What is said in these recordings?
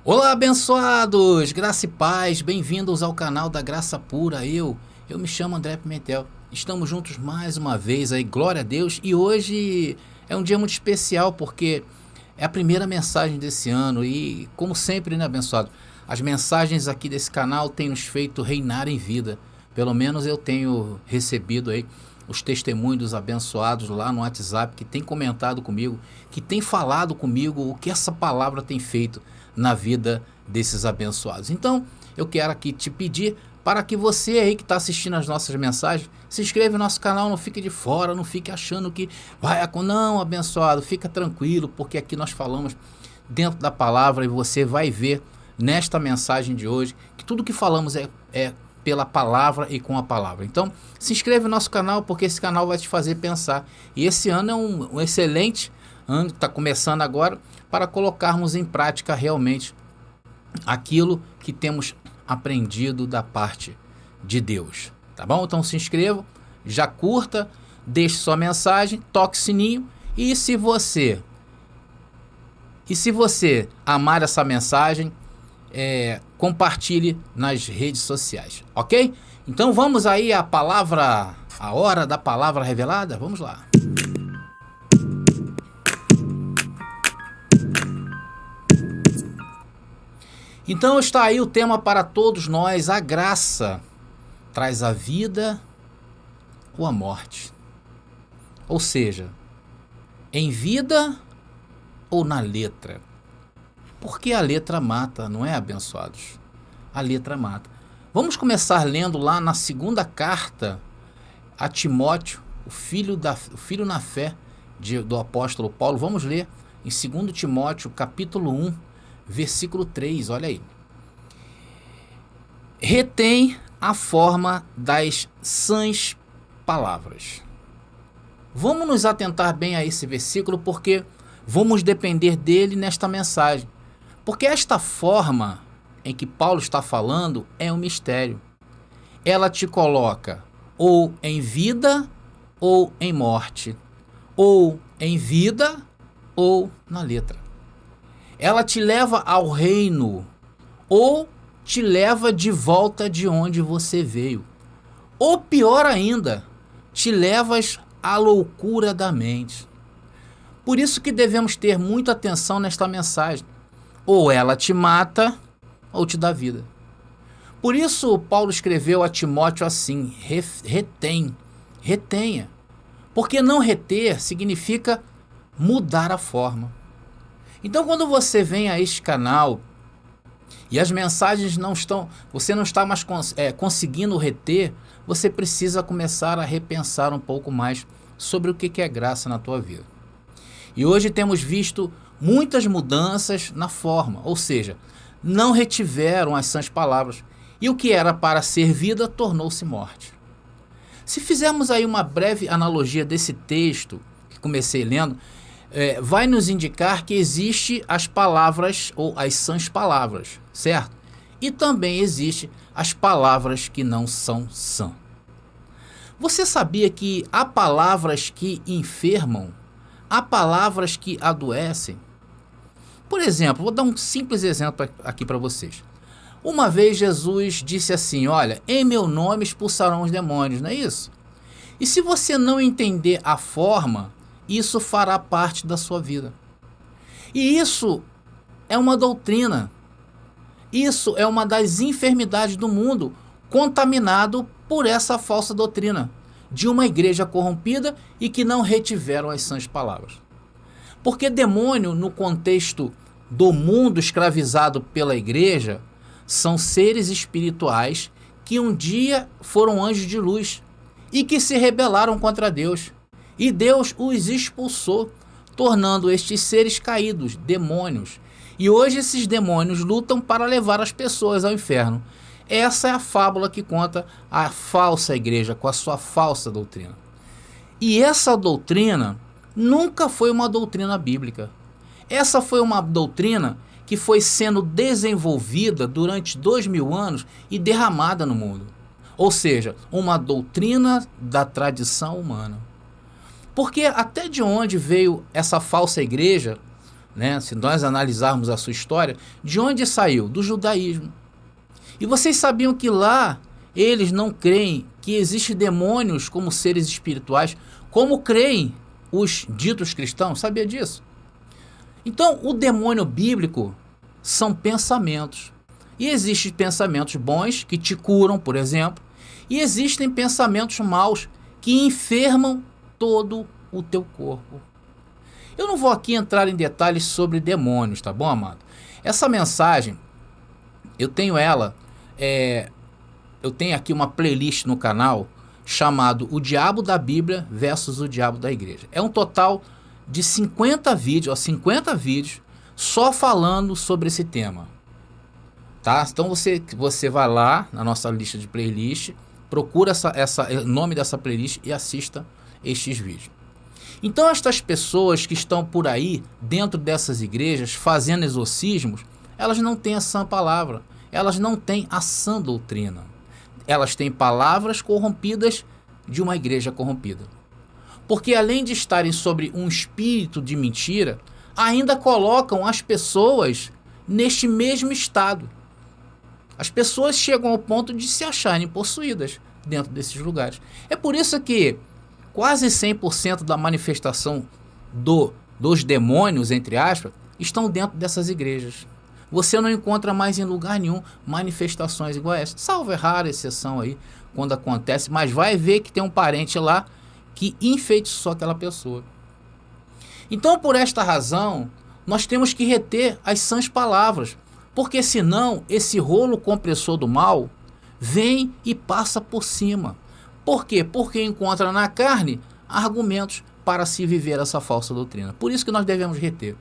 Olá, abençoados! Graça e paz, bem-vindos ao canal da Graça Pura. Eu me chamo André Pimentel. Estamos juntos mais uma vez aí, glória a Deus. E hoje é um dia muito especial porque é a primeira mensagem desse ano e, como sempre, né, abençoado? As mensagens aqui desse canal têm nos feito reinar em vida. Pelo menos eu tenho recebido aí os testemunhos dos abençoados lá no WhatsApp que tem comentado comigo, que tem falado comigo o que essa palavra tem feito na vida desses abençoados. Então, eu quero aqui te pedir para que você aí que está assistindo as nossas mensagens, se inscreva no nosso canal, não fique de fora, não fique achando que vai... Não, abençoado, fica tranquilo, porque aqui nós falamos dentro da palavra e você vai ver nesta mensagem de hoje que tudo que falamos é pela palavra e com a palavra. Então, se inscreve no nosso canal, porque esse canal vai te fazer pensar. E esse ano é um excelente ano, está começando agora, para colocarmos em prática realmente aquilo que temos aprendido da parte de Deus. Tá bom? Então se inscreva, já curta, deixe sua mensagem, toque o sininho e se você amar essa mensagem, compartilhe nas redes sociais, ok? Então vamos aí à palavra, a hora da palavra revelada, vamos lá. Então está aí o tema para todos nós: a graça traz a vida ou a morte. Ou seja, em vida ou na letra. Porque a letra mata, não é, abençoados? A letra mata. Vamos começar lendo lá na segunda carta a Timóteo, o filho na fé do apóstolo Paulo. Vamos ler em 2 Timóteo, capítulo 1, versículo 3, olha aí. Retém a forma das sãs palavras. Vamos nos atentar bem a esse versículo, porque vamos depender dele nesta mensagem. Porque esta forma em que Paulo está falando é um mistério. Ela te coloca ou em vida ou em morte, ou em vida ou na letra. Ela te leva ao reino ou te leva de volta de onde você veio. Ou pior ainda, te levas à loucura da mente. Por isso que devemos ter muita atenção nesta mensagem. Ou ela te mata ou te dá vida. Por isso Paulo escreveu a Timóteo assim: retenha. Porque não reter significa mudar a forma. Então, quando você vem a este canal e as mensagens você não está mais conseguindo reter, você precisa começar a repensar um pouco mais sobre o que é graça na tua vida. E hoje temos visto muitas mudanças na forma, ou seja, não retiveram as sãs palavras, e o que era para ser vida tornou-se morte. Se fizermos aí uma breve analogia desse texto que comecei lendo, vai nos indicar que existe as palavras ou as sãs palavras, certo? E também existe as palavras que não são sãs. Você sabia que há palavras que enfermam? Há palavras que adoecem? Por exemplo, vou dar um simples exemplo aqui para vocês. Uma vez Jesus disse assim: olha, em meu nome expulsarão os demônios, não é isso? E se você não entender a forma, isso fará parte da sua vida. E isso é uma doutrina. Isso é uma das enfermidades do mundo, contaminado por essa falsa doutrina de uma igreja corrompida e que não retiveram as sãs palavras. Porque demônio, no contexto do mundo escravizado pela igreja, são seres espirituais que um dia foram anjos de luz e que se rebelaram contra Deus. E Deus os expulsou, tornando estes seres caídos, demônios. E hoje esses demônios lutam para levar as pessoas ao inferno. Essa é a fábula que conta a falsa igreja com a sua falsa doutrina. E essa doutrina nunca foi uma doutrina bíblica. Essa foi uma doutrina que foi sendo desenvolvida durante 2000 anos e derramada no mundo. Ou seja, uma doutrina da tradição humana. Porque até de onde veio essa falsa igreja né, se nós analisarmos a sua história, de onde saiu? Do judaísmo. E vocês sabiam que lá eles não creem que existem demônios como seres espirituais, como creem os ditos cristãos? Sabia disso? Então, o demônio bíblico são pensamentos. E existem pensamentos bons que te curam, por exemplo, e existem pensamentos maus que enfermam todo o teu corpo. Eu não vou aqui entrar em detalhes sobre demônios, tá bom, amado? Essa mensagem, eu tenho ela, eu tenho aqui uma playlist no canal chamado O Diabo da Bíblia versus o Diabo da Igreja. É um total de 50 vídeos só falando sobre esse tema. Tá? Então você vai lá na nossa lista de playlist, procura o nome dessa playlist e assista estes vídeos. Então estas pessoas que estão por aí, dentro dessas igrejas, fazendo exorcismos, elas não têm a sã palavra, elas não têm a sã doutrina. Elas têm palavras corrompidas de uma igreja corrompida. Porque além de estarem sobre um espírito de mentira, ainda colocam as pessoas neste mesmo estado. As pessoas chegam ao ponto de se acharem possuídas dentro desses lugares. É por isso que quase 100% da manifestação dos demônios, entre aspas, estão dentro dessas igrejas. Você não encontra mais em lugar nenhum manifestações iguais a essa, salvo é rara exceção aí, quando acontece, mas vai ver que tem um parente lá que enfeitiçou aquela pessoa. Então, por esta razão, nós temos que reter as sãs palavras, porque senão esse rolo compressor do mal vem e passa por cima. Por quê? Porque encontra na carne argumentos para se viver essa falsa doutrina. Por isso que nós devemos reter.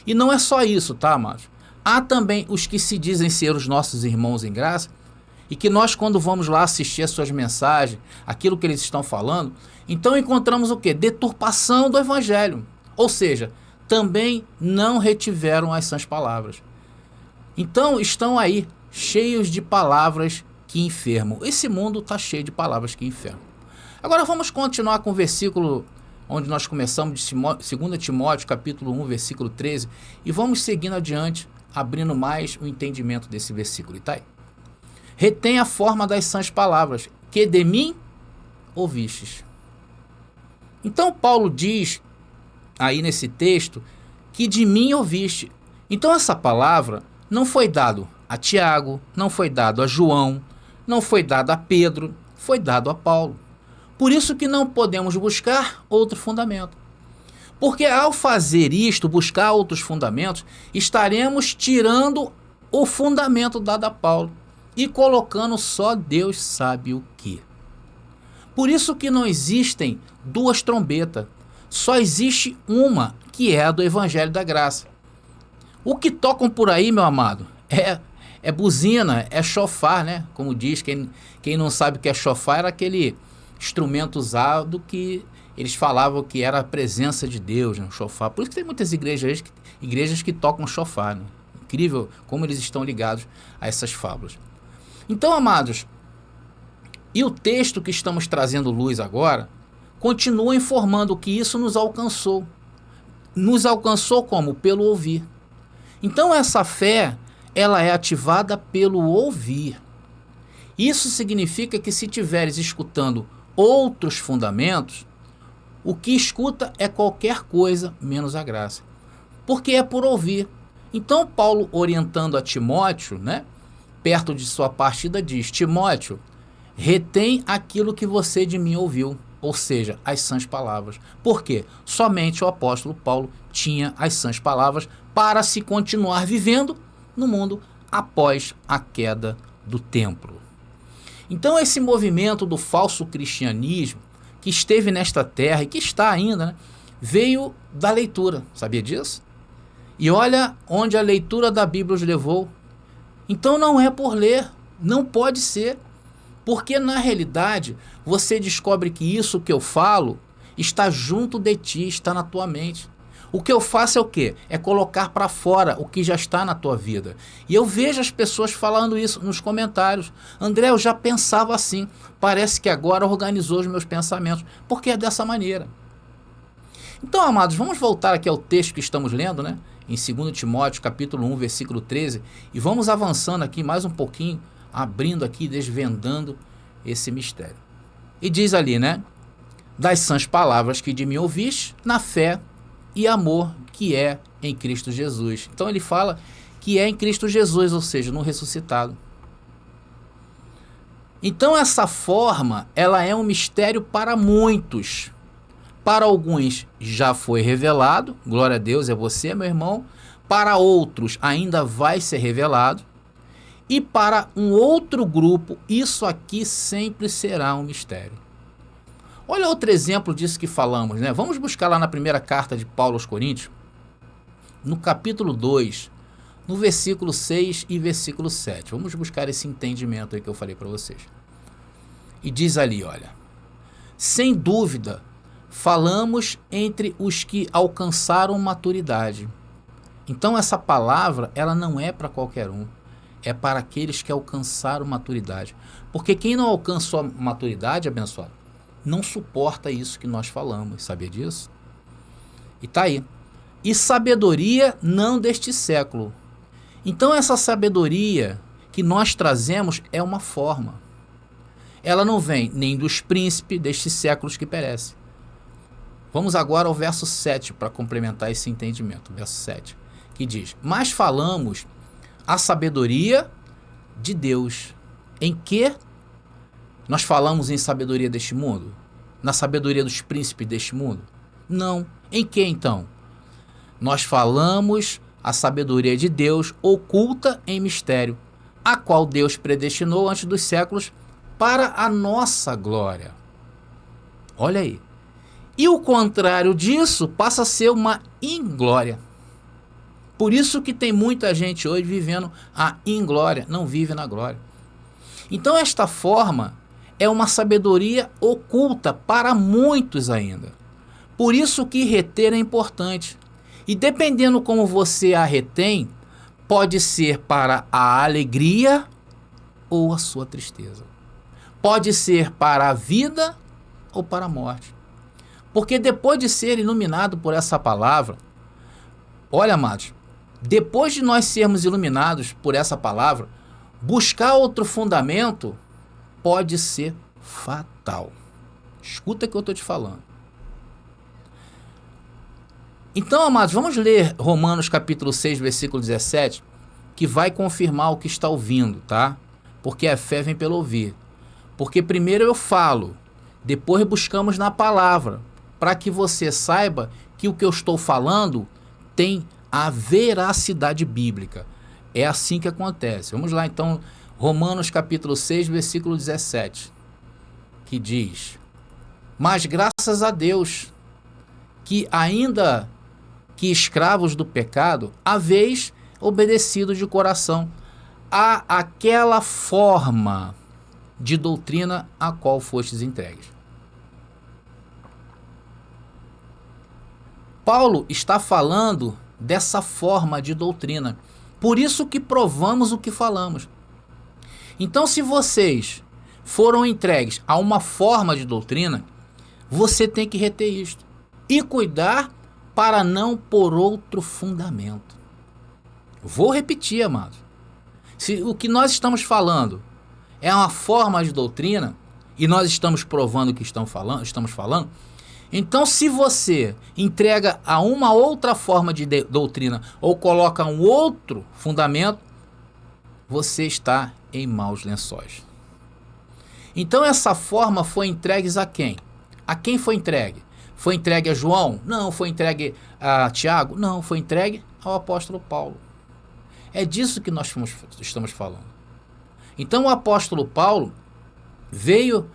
E não é só isso, tá, amados? Há também os que se dizem ser os nossos irmãos em graça, e que nós, quando vamos lá assistir as suas mensagens, aquilo que eles estão falando, então encontramos o quê? Deturpação do evangelho. Ou seja, também não retiveram as sãs palavras. Então estão aí cheios de palavras que enfermam. Esse mundo está cheio de palavras que enfermam. Agora vamos continuar com o versículo onde nós começamos, de 2 Timóteo, capítulo 1, versículo 13, e vamos seguindo adiante, abrindo mais o entendimento desse versículo. E tá aí. Retém a forma das sãs palavras, que de mim ouvistes. Então Paulo diz aí nesse texto que de mim ouviste. Então essa palavra não foi dado a Tiago, não foi dado a João, não foi dado a Pedro, foi dado a Paulo. Por isso que não podemos buscar outro fundamento. Porque ao fazer isto, buscar outros fundamentos, estaremos tirando o fundamento dado a Paulo e colocando só Deus sabe o que. Por isso que não existem duas trombetas, só existe uma, que é a do Evangelho da Graça. O que tocam por aí, meu amado, é buzina, é chofar, né? Como diz, quem não sabe o que é chofar, era aquele instrumento usado que eles falavam que era a presença de Deus, né? Chofar. Por isso que tem muitas igrejas que tocam chofar, né? Incrível como eles estão ligados a essas fábulas. Então, amados, e o texto que estamos trazendo luz agora continua informando que isso nos alcançou. Nos alcançou como? Pelo ouvir. Então essa fé, ela é ativada pelo ouvir. Isso significa que se tiveres escutando outros fundamentos, o que escuta é qualquer coisa menos a graça. Porque é por ouvir. Então Paulo, orientando a Timóteo, né, perto de sua partida, diz: Timóteo, retém aquilo que você de mim ouviu, ou seja, as sãs palavras. Por quê? Somente o apóstolo Paulo tinha as sãs palavras para se continuar vivendo no mundo após a queda do templo. Então esse movimento do falso cristianismo que esteve nesta terra e que está ainda, né, veio da leitura, sabia disso? E olha onde a leitura da Bíblia os levou. Então não é por ler, não pode ser, porque na realidade você descobre que isso que eu falo está junto de ti, está na tua mente. O que eu faço é o quê? É colocar para fora o que já está na tua vida. E eu vejo as pessoas falando isso nos comentários. André, eu já pensava assim. Parece que agora organizou os meus pensamentos. Porque é dessa maneira. Então, amados, vamos voltar aqui ao texto que estamos lendo, né? em 2 Timóteo, capítulo 1, versículo 13, e vamos avançando aqui mais um pouquinho, abrindo aqui, desvendando esse mistério. E diz ali, né? Das sãs palavras que de mim ouviste, na fé e amor que é em Cristo Jesus. Então ele fala que é em Cristo Jesus, ou seja, no ressuscitado. Então essa forma, ela é um mistério para muitos. Para alguns já foi revelado, glória a Deus, é você, meu irmão. Para outros ainda vai ser revelado. E para um outro grupo, isso aqui sempre será um mistério. Olha outro exemplo disso que falamos, né? Vamos buscar lá na primeira carta de Paulo aos Coríntios, no capítulo 2, no versículo 6 e versículo 7. Vamos buscar esse entendimento aí que eu falei para vocês. E diz ali, olha, sem dúvida, falamos entre os que alcançaram maturidade. Então essa palavra, ela não é para qualquer um, é para aqueles que alcançaram maturidade. Porque quem não alcançou a maturidade, abençoado, não suporta isso que nós falamos, sabia disso? E tá aí. E sabedoria não deste século. Então essa sabedoria que nós trazemos é uma forma. Ela não vem nem dos príncipes destes séculos que perecem. Vamos agora ao verso 7 para complementar esse entendimento. Verso 7, que diz: mas falamos a sabedoria de Deus. Em que nós falamos em sabedoria deste mundo? Na sabedoria dos príncipes deste mundo? Não. Em que então? Nós falamos a sabedoria de Deus oculta em mistério, a qual Deus predestinou antes dos séculos para a nossa glória. Olha aí. E o contrário disso passa a ser uma inglória. Por isso que tem muita gente hoje vivendo a inglória, não vive na glória. Então esta forma é uma sabedoria oculta para muitos ainda. Por isso que reter é importante. E dependendo como você a retém, pode ser para a alegria ou a sua tristeza. Pode ser para a vida ou para a morte. Porque depois de ser iluminado por essa palavra, olha, amados, depois de nós sermos iluminados por essa palavra, buscar outro fundamento pode ser fatal. Escuta o que eu estou te falando. Então, amados, vamos ler Romanos capítulo 6, versículo 17, que vai confirmar o que está ouvindo, tá? Porque a fé vem pelo ouvir. Porque primeiro eu falo, depois buscamos na palavra, para que você saiba que o que eu estou falando tem a veracidade bíblica. É assim que acontece. Vamos lá então, Romanos capítulo 6, versículo 17, que diz: mas graças a Deus, que ainda que escravos do pecado, haveis obedecido de coração a aquela forma de doutrina a qual fostes entregues. Paulo está falando dessa forma de doutrina. Por isso que provamos o que falamos. Então, se vocês foram entregues a uma forma de doutrina, você tem que reter isto e cuidar para não por outro fundamento. Vou repetir, amados. Se o que nós estamos falando é uma forma de doutrina e nós estamos provando o que estamos falando, então se você entrega a uma outra forma de doutrina ou coloca um outro fundamento, você está em maus lençóis. Então essa forma foi entregue a quem? A quem foi entregue? Foi entregue a João? Não. Foi entregue a Tiago? Não. Foi entregue ao apóstolo Paulo. É disso que nós estamos falando. Então o apóstolo Paulo veio,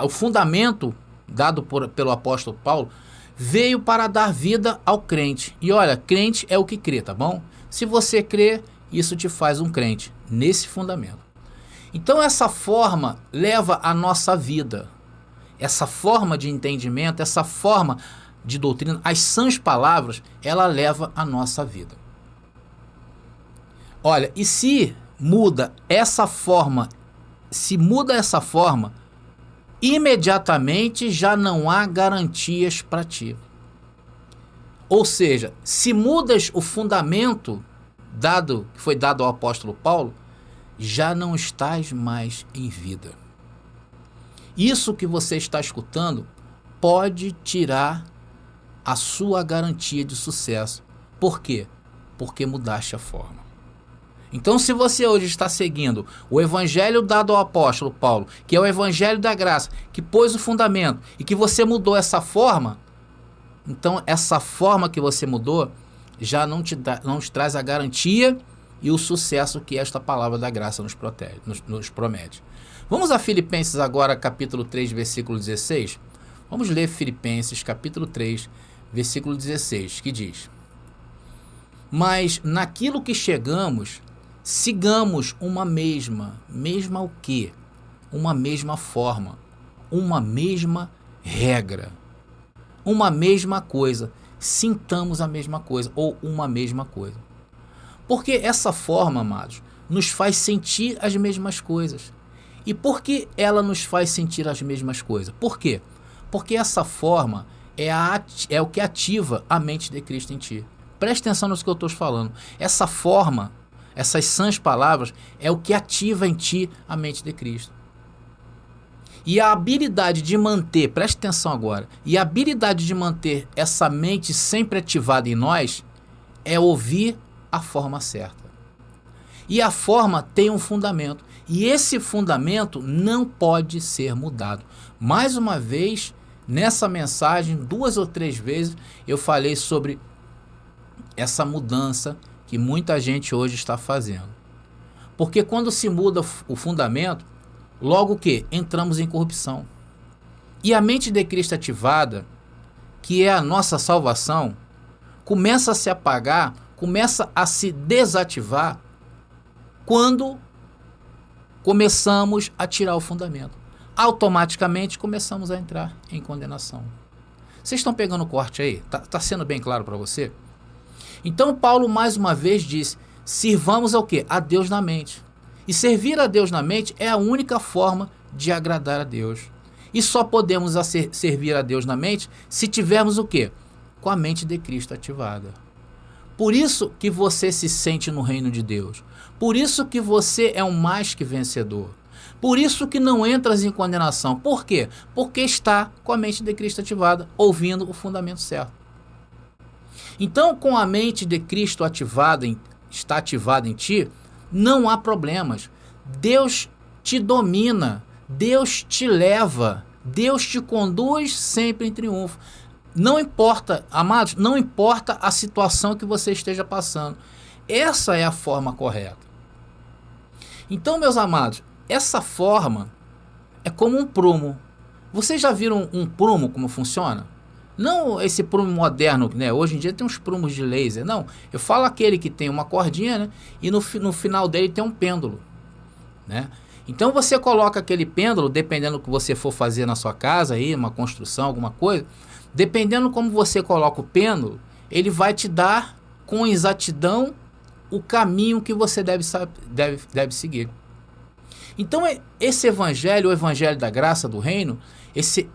o fundamento dado pelo apóstolo Paulo, veio para dar vida ao crente. E olha, crente é o que crê, tá bom? Se você crê, isso te faz um crente, nesse fundamento. Então essa forma leva a nossa vida. Essa forma de entendimento, essa forma de doutrina, as sãs palavras, ela leva a nossa vida. Olha, e se muda essa forma, imediatamente já não há garantias para ti. Ou seja, se mudas o fundamento que foi dado ao apóstolo Paulo, já não estás mais em vida. Isso que você está escutando pode tirar a sua garantia de sucesso. Por quê? Porque mudaste a forma. Então, se você hoje está seguindo o evangelho dado ao apóstolo Paulo, que é o evangelho da graça, que pôs o fundamento e que você mudou essa forma, então essa forma que você mudou já não te traz a garantia e o sucesso que esta palavra da graça nos promete. Vamos a Filipenses agora, capítulo 3, versículo 16. Vamos ler Filipenses, capítulo 3, versículo 16, que diz: mas naquilo que chegamos, sigamos uma mesma o quê? Uma mesma forma, uma mesma regra, uma mesma coisa, sintamos a mesma coisa, ou uma mesma coisa. Porque essa forma, amados, nos faz sentir as mesmas coisas. E por que ela nos faz sentir as mesmas coisas? Por quê? Porque essa forma é o que ativa a mente de Cristo em ti. Preste atenção no que eu estou falando. Essa forma, essas sãs palavras, é o que ativa em ti a mente de Cristo. E a habilidade de manter, preste atenção agora, e a habilidade de manter essa mente sempre ativada em nós é ouvir a forma certa. E a forma tem um fundamento. E esse fundamento não pode ser mudado. Mais uma vez, nessa mensagem, 2 ou 3 vezes, eu falei sobre essa mudança que muita gente hoje está fazendo. Porque quando se muda o fundamento, logo que entramos em corrupção. E a mente de Cristo ativada, que é a nossa salvação, começa a se apagar, começa a se desativar quando começamos a tirar o fundamento. Automaticamente começamos a entrar em condenação. Vocês estão pegando o corte aí? Tá sendo bem claro para você? Então Paulo mais uma vez diz: sirvamos ao quê? A Deus na mente. E servir a Deus na mente é a única forma de agradar a Deus. E só podemos servir a Deus na mente se tivermos o quê? Com a mente de Cristo ativada. Por isso que você se sente no reino de Deus. Por isso que você é um mais que vencedor. Por isso que não entras em condenação. Por quê? Porque está com a mente de Cristo ativada, ouvindo o fundamento certo. Então, com a mente de Cristo está ativada em ti, não há problemas. Deus te domina, Deus te leva, Deus te conduz sempre em triunfo. Não importa, amados, não importa a situação que você esteja passando. Essa é a forma correta. Então, meus amados, essa forma é como um prumo. Vocês já viram um prumo como funciona? Não esse prumo moderno, né? Hoje em dia tem uns prumos de laser. Não, eu falo aquele que tem uma cordinha, né? E no final dele tem um pêndulo, né? Então você coloca aquele pêndulo, dependendo do que você for fazer na sua casa, aí, uma construção, alguma coisa, dependendo como você coloca o pêndulo, ele vai te dar com exatidão o caminho que você deve seguir. Então esse evangelho, o evangelho da graça do reino, esse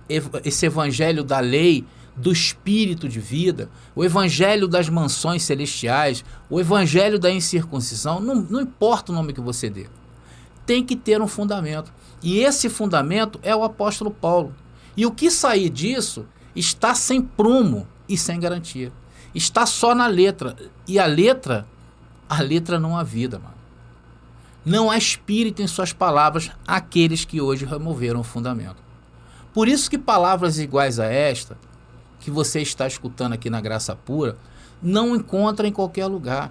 evangelho da lei, do espírito de vida, o evangelho das mansões celestiais, o evangelho da incircuncisão, não importa o nome que você dê, tem que ter um fundamento. E esse fundamento é o apóstolo Paulo. E o que sair disso está sem prumo e sem garantia. Está só na letra. E a letra não há vida, mano. Não há espírito em suas palavras aqueles que hoje removeram o fundamento. Por isso que palavras iguais a esta, que você está escutando aqui na Graça Pura, não encontra em qualquer lugar.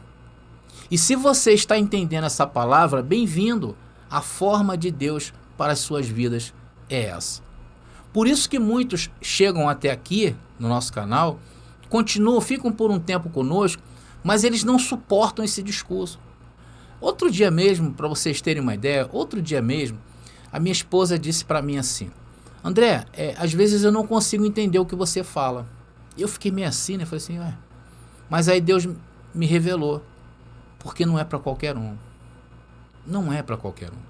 E se você está entendendo essa palavra, bem-vindo. A forma de Deus para as suas vidas é essa. Por isso que muitos chegam até aqui no nosso canal, continuam, ficam por um tempo conosco, mas eles não suportam esse discurso. Outro dia mesmo, para vocês terem uma ideia, a minha esposa disse para mim assim: André, às vezes eu não consigo entender o que você fala. Eu fiquei meio assim, né? Falei assim, mas aí Deus me revelou, porque não é para qualquer um. Não é para qualquer um.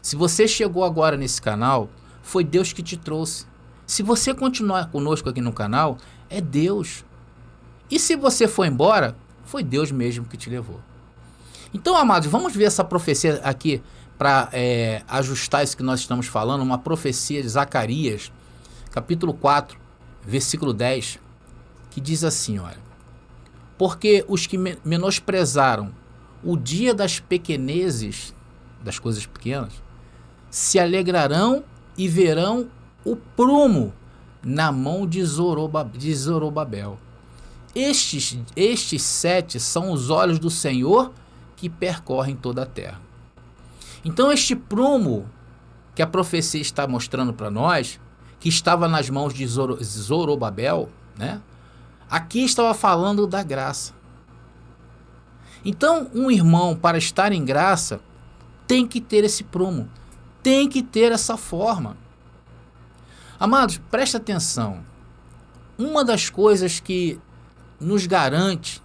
Se você chegou agora nesse canal, foi Deus que te trouxe. Se você continuar conosco aqui no canal, é Deus. E se você for embora, foi Deus mesmo que te levou. Então, amados, vamos ver essa profecia aqui para ajustar isso que nós estamos falando, uma profecia de Zacarias, capítulo 4, versículo 10, que diz assim, olha: porque os que menosprezaram o dia das pequenezes, das coisas pequenas, se alegrarão e verão o prumo na mão de Zorobabel. Estes 7 são os olhos do Senhor que percorrem toda a terra. Então este prumo que a profecia está mostrando para nós, que estava nas mãos de Zorobabel, né? Aqui estava falando da graça. Então um irmão, para estar em graça, tem que ter esse prumo, tem que ter essa forma. Amados, preste atenção. Uma das coisas que nos garante,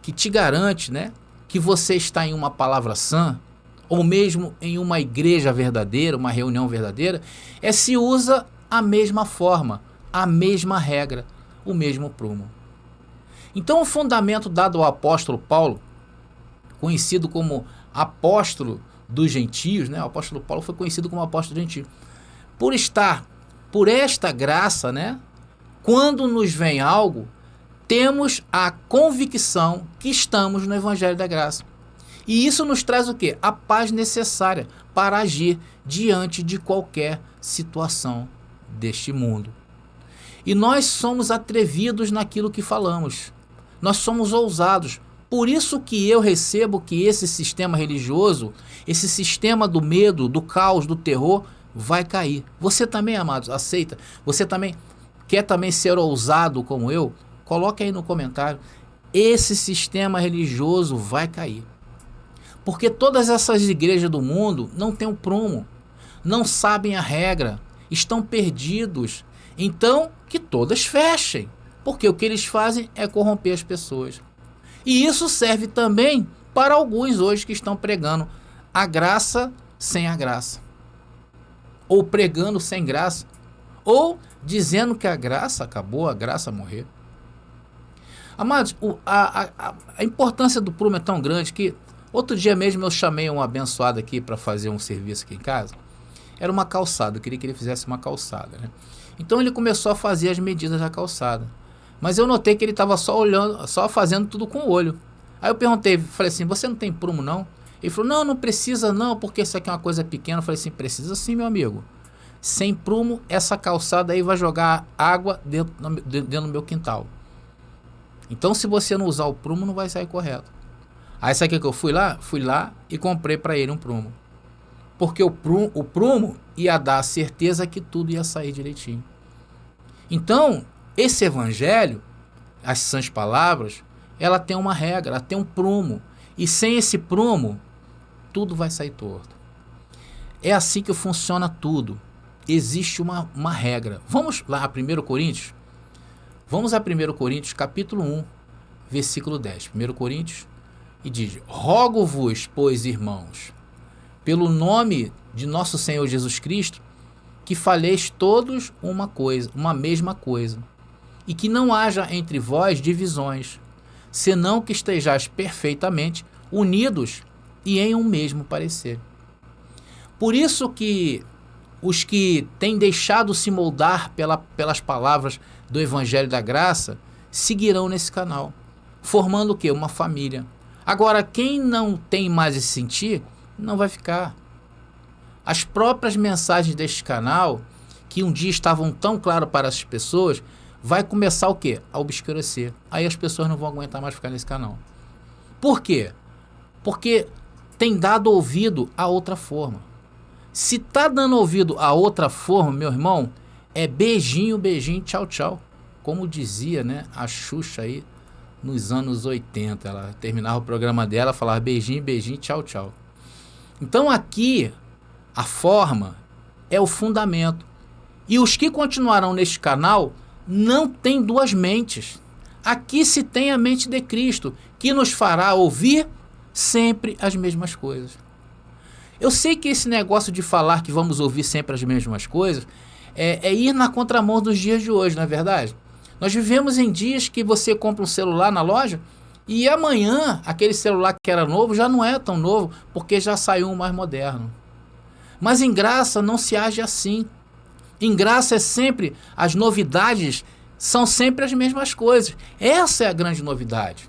que te garante, né, que você está em uma palavra sã, ou mesmo em uma igreja verdadeira, uma reunião verdadeira, é se usa a mesma forma, a mesma regra, o mesmo prumo. Então o fundamento dado ao apóstolo Paulo, conhecido como apóstolo dos gentios, né? O apóstolo Paulo foi conhecido como apóstolo gentio, por esta graça, né? Quando nos vem algo, temos a convicção que estamos no Evangelho da Graça. E isso nos traz o quê? A paz necessária para agir diante de qualquer situação deste mundo. E nós somos atrevidos naquilo que falamos. Nós somos ousados. Por isso que eu recebo que esse sistema religioso, esse sistema do medo, do caos, do terror, vai cair. Você também, amados, aceita? Você também quer também ser ousado como eu? Coloque aí no comentário. Esse sistema religioso vai cair. Porque todas essas igrejas do mundo não têm o prumo, não sabem a regra, estão perdidos. Então, que todas fechem, porque o que eles fazem é corromper as pessoas. E isso serve também para alguns hoje que estão pregando a graça sem a graça, ou pregando sem graça, ou dizendo que a graça acabou, a graça morreu. Amados, a importância do prumo é tão grande que outro dia mesmo eu chamei um abençoado aqui para fazer um serviço aqui em casa. Era uma calçada, eu queria que ele fizesse uma calçada, né? Então ele começou a fazer as medidas da calçada. Mas eu notei que ele estava só olhando, só fazendo tudo com o olho. Aí eu perguntei, falei assim, você não tem prumo não? Ele falou, não, não precisa não, porque isso aqui é uma coisa pequena. Eu falei assim, precisa sim, meu amigo. Sem prumo, essa calçada aí vai jogar água dentro do meu quintal. Então se você não usar o prumo, não vai sair correto. Aí sabe o que eu fui lá? Fui lá e comprei para ele um prumo. Porque o prumo ia dar a certeza que tudo ia sair direitinho. Então, esse evangelho, as sãs palavras, ela tem uma regra, ela tem um prumo. E sem esse prumo, tudo vai sair torto. É assim que funciona tudo. Existe uma regra. Vamos lá a 1 Coríntios? Vamos a 1 Coríntios, capítulo 1, versículo 10. 1 Coríntios, e diz, rogo-vos, pois, irmãos, pelo nome de nosso Senhor Jesus Cristo, que faleis todos uma coisa, uma mesma coisa, e que não haja entre vós divisões, senão que estejais perfeitamente unidos e em um mesmo parecer. Por isso que os que têm deixado se moldar pelas palavras do Evangelho da Graça, seguirão nesse canal, formando o quê? Uma família. Agora, quem não tem mais esse sentir, não vai ficar. As próprias mensagens deste canal, que um dia estavam tão claras para as pessoas, vai começar o quê? A obscurecer. Aí as pessoas não vão aguentar mais ficar nesse canal. Por quê? Porque tem dado ouvido a outra forma. Se tá dando ouvido a outra forma, meu irmão, é beijinho, beijinho, tchau, tchau. Como dizia, né, a Xuxa aí nos anos 80. Ela terminava o programa dela, falava beijinho, beijinho, tchau, tchau. Então aqui, a forma é o fundamento. E os que continuarão neste canal não têm duas mentes. Aqui se tem a mente de Cristo, que nos fará ouvir sempre as mesmas coisas. Eu sei que esse negócio de falar que vamos ouvir sempre as mesmas coisas é ir na contramão dos dias de hoje, não é verdade? Nós vivemos em dias que você compra um celular na loja e amanhã aquele celular que era novo já não é tão novo, porque já saiu um mais moderno. Mas em graça não se age assim. Em graça é sempre, as novidades são sempre as mesmas coisas. Essa é a grande novidade.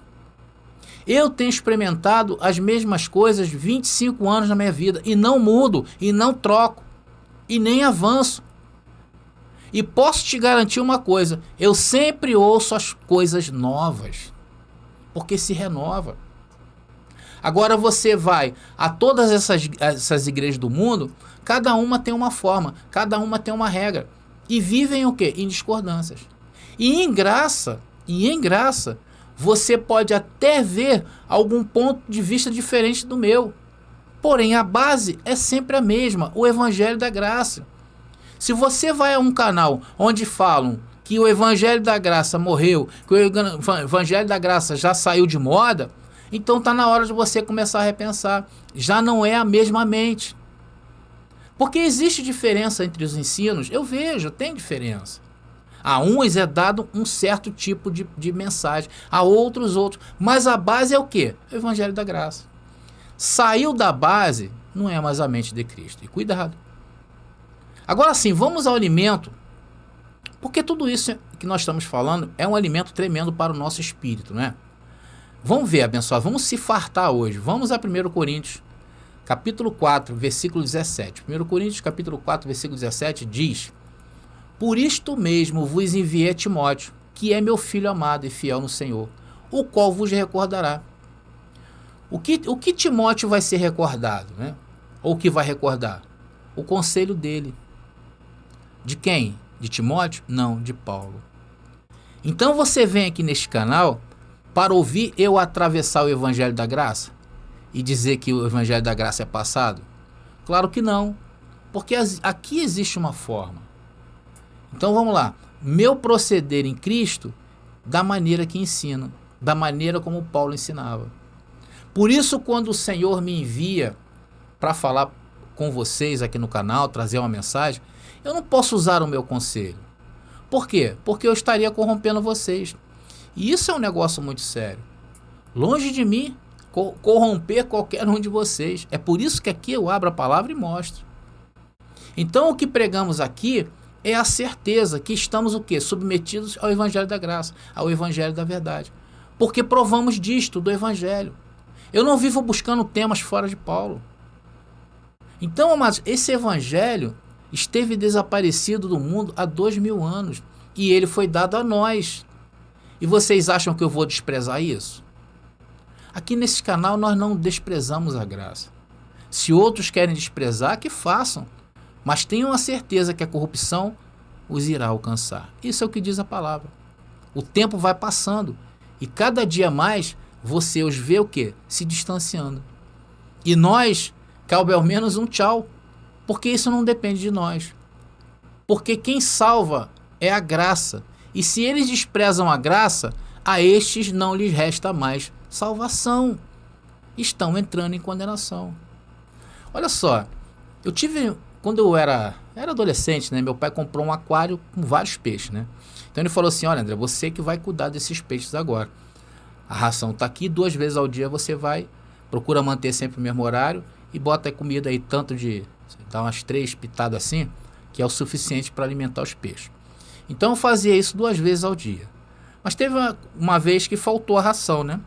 Eu tenho experimentado as mesmas coisas 25 anos na minha vida e não mudo, e não troco, e nem avanço. E posso te garantir uma coisa, eu sempre ouço as coisas novas, porque se renova. Agora você vai a todas essas igrejas do mundo, cada uma tem uma forma, cada uma tem uma regra. E vivem o quê? Em discordâncias. E em graça, você pode até ver algum ponto de vista diferente do meu. Porém, a base é sempre a mesma, o Evangelho da Graça. Se você vai a um canal onde falam que o Evangelho da Graça morreu, que o Evangelho da Graça já saiu de moda, então está na hora de você começar a repensar. Já não é a mesma mente. Porque existe diferença entre os ensinos? Eu vejo, tem diferença. A uns é dado um certo tipo de mensagem, a outros. Mas a base é o quê? O Evangelho da Graça. Saiu da base, não é mais a mente de Cristo. E cuidado. Agora sim, vamos ao alimento. Porque tudo isso que nós estamos falando é um alimento tremendo para o nosso espírito, não é? Vamos ver, abençoado, vamos se fartar hoje. Vamos a 1 Coríntios, capítulo 4, versículo 17. 1 Coríntios, capítulo 4, versículo 17 diz: Por isto mesmo vos enviei a Timóteo, que é meu filho amado e fiel no Senhor, o qual vos recordará. O que Timóteo vai ser recordado, né? Ou que vai recordar? O conselho dele. De quem? De Timóteo? Não, de Paulo. Então você vem aqui neste canal para ouvir eu atravessar o Evangelho da Graça e dizer que o Evangelho da Graça é passado? Claro que não, porque aqui existe uma forma. Então vamos lá, meu proceder em Cristo da maneira que ensino, da maneira como Paulo ensinava. Por isso, quando o Senhor me envia para falar com vocês aqui no canal, trazer uma mensagem, eu não posso usar o meu conselho. Por quê? Porque eu estaria corrompendo vocês. E isso é um negócio muito sério. Longe de mim corromper qualquer um de vocês. É por isso que aqui eu abro a palavra e mostro. Então o que pregamos aqui é a certeza que estamos o quê? Submetidos ao Evangelho da Graça, ao Evangelho da Verdade. Porque provamos disto, do Evangelho. Eu não vivo buscando temas fora de Paulo. Então, amados, esse Evangelho esteve desaparecido do mundo há 2000 anos. E ele foi dado a nós. E vocês acham que eu vou desprezar isso? Aqui nesse canal nós não desprezamos a graça. Se outros querem desprezar, que façam. Mas tenham a certeza que a corrupção os irá alcançar. Isso é o que diz a palavra. O tempo vai passando. E cada dia mais você os vê o quê? Se distanciando. E nós, cabe ao menos um tchau. Porque isso não depende de nós. Porque quem salva é a graça. E se eles desprezam a graça, a estes não lhes resta mais salvação. Estão entrando em condenação. Olha só, eu tive, quando eu era adolescente, né? Meu pai comprou um aquário com vários peixes, né? Então ele falou assim: olha, André, você que vai cuidar desses peixes agora. A ração está aqui, 2 vezes ao dia você vai, procura manter sempre o mesmo horário e bota a comida aí tanto de, dá umas 3 pitadas assim, que é o suficiente para alimentar os peixes. Então eu fazia isso 2 vezes ao dia. Mas teve uma vez que faltou a ração, né?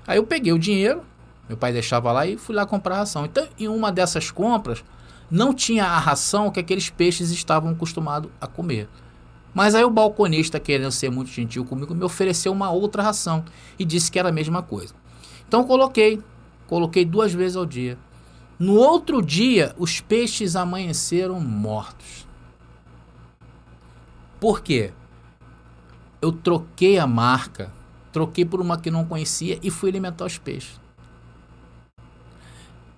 Aí eu peguei o dinheiro, meu pai deixava lá e fui lá comprar a ração. Então, em uma dessas compras, não tinha a ração que aqueles peixes estavam acostumados a comer. Mas aí o balconista, querendo ser muito gentil comigo, me ofereceu uma outra ração e disse que era a mesma coisa. Então eu coloquei 2 vezes ao dia. No outro dia, os peixes amanheceram mortos. Por quê? Eu troquei a marca, troquei por uma que não conhecia e fui alimentar os peixes.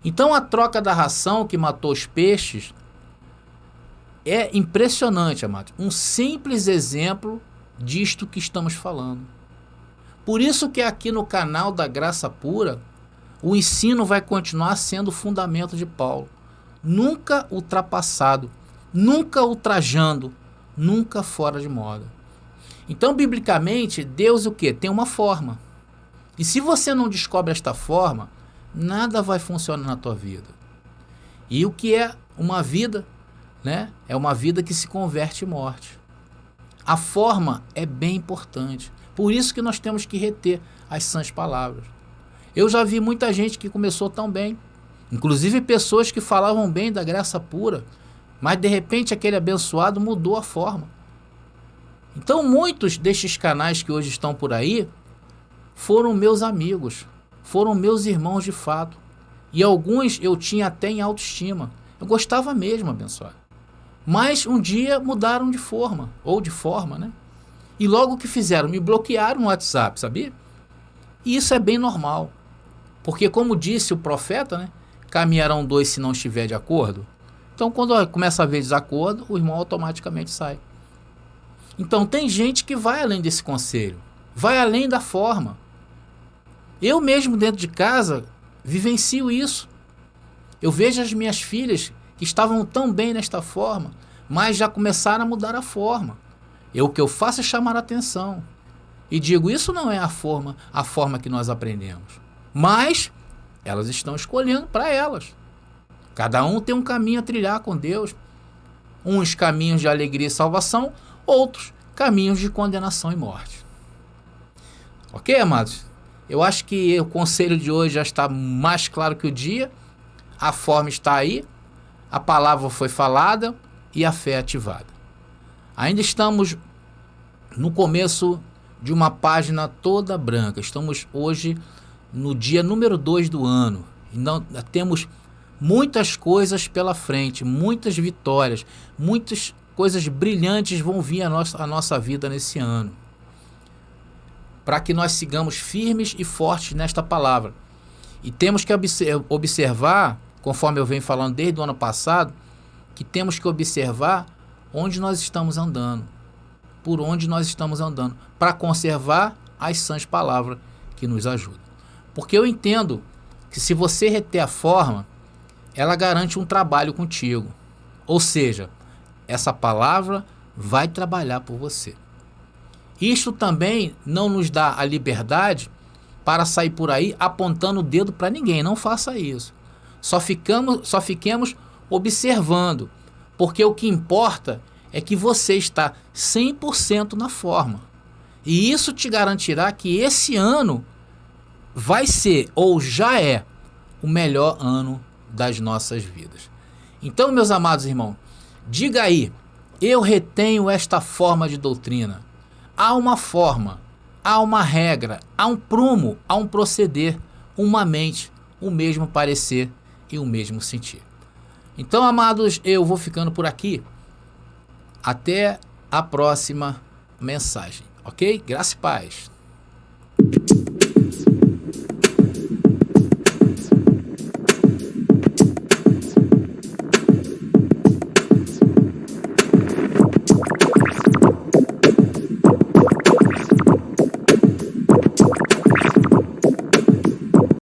Então a troca da ração que matou os peixes é impressionante, amado. Um simples exemplo disto que estamos falando. Por isso que aqui no canal da Graça Pura, o ensino vai continuar sendo o fundamento de Paulo. Nunca ultrapassado, nunca ultrajando, nunca fora de moda. Então, biblicamente, Deus o quê? Tem uma forma. E se você não descobre esta forma, nada vai funcionar na tua vida. E o que é uma vida, né? É uma vida que se converte em morte. A forma é bem importante. Por isso que nós temos que reter as sãs palavras. Eu já vi muita gente que começou tão bem, inclusive pessoas que falavam bem da graça pura, mas de repente aquele abençoado mudou a forma. Então muitos destes canais que hoje estão por aí foram meus amigos, foram meus irmãos de fato. E alguns eu tinha até em autoestima. Eu gostava mesmo, abençoado. Mas um dia mudaram de forma, né? E logo que fizeram, me bloquearam no WhatsApp, sabia? E isso é bem normal. Porque como disse o profeta, né? Caminharão dois se não estiver de acordo. Então quando começa a haver desacordo, o irmão automaticamente sai. Então tem gente que vai além desse conselho, vai além da forma. Eu mesmo dentro de casa vivencio isso. Eu vejo as minhas filhas que estavam tão bem nesta forma, mas já começaram a mudar a forma. O que eu faço é chamar a atenção. E digo, isso não é a forma que nós aprendemos. Mas elas estão escolhendo para elas. Cada um tem um caminho a trilhar com Deus. Uns caminhos de alegria e salvação, outros caminhos de condenação e morte. Ok, amados? Eu acho que o conselho de hoje já está mais claro que o dia. A forma está aí, a palavra foi falada e a fé ativada. Ainda estamos no começo de uma página toda branca. Estamos hoje no dia número 2 do ano. E temos muitas coisas pela frente, muitas vitórias, muitas coisas brilhantes vão vir à nossa vida nesse ano. Para que nós sigamos firmes e fortes nesta palavra. E temos que observar, conforme eu venho falando desde o ano passado, que temos que observar onde nós estamos andando, por onde nós estamos andando, para conservar as sãs palavras que nos ajudam. Porque eu entendo que se você reter a forma, ela garante um trabalho contigo. Ou seja, essa palavra vai trabalhar por você. Isto também não nos dá a liberdade para sair por aí apontando o dedo para ninguém. Não faça isso. Só fiquemos observando, porque o que importa é que você está 100% na forma. E isso te garantirá que esse ano vai ser, ou já é, o melhor ano das nossas vidas. Então, meus amados irmãos, diga aí, eu retenho esta forma de doutrina. Há uma forma, há uma regra, há um prumo, há um proceder, uma mente, o mesmo parecer e o mesmo sentir. Então, amados, eu vou ficando por aqui. Até a próxima mensagem, ok? Graça e paz.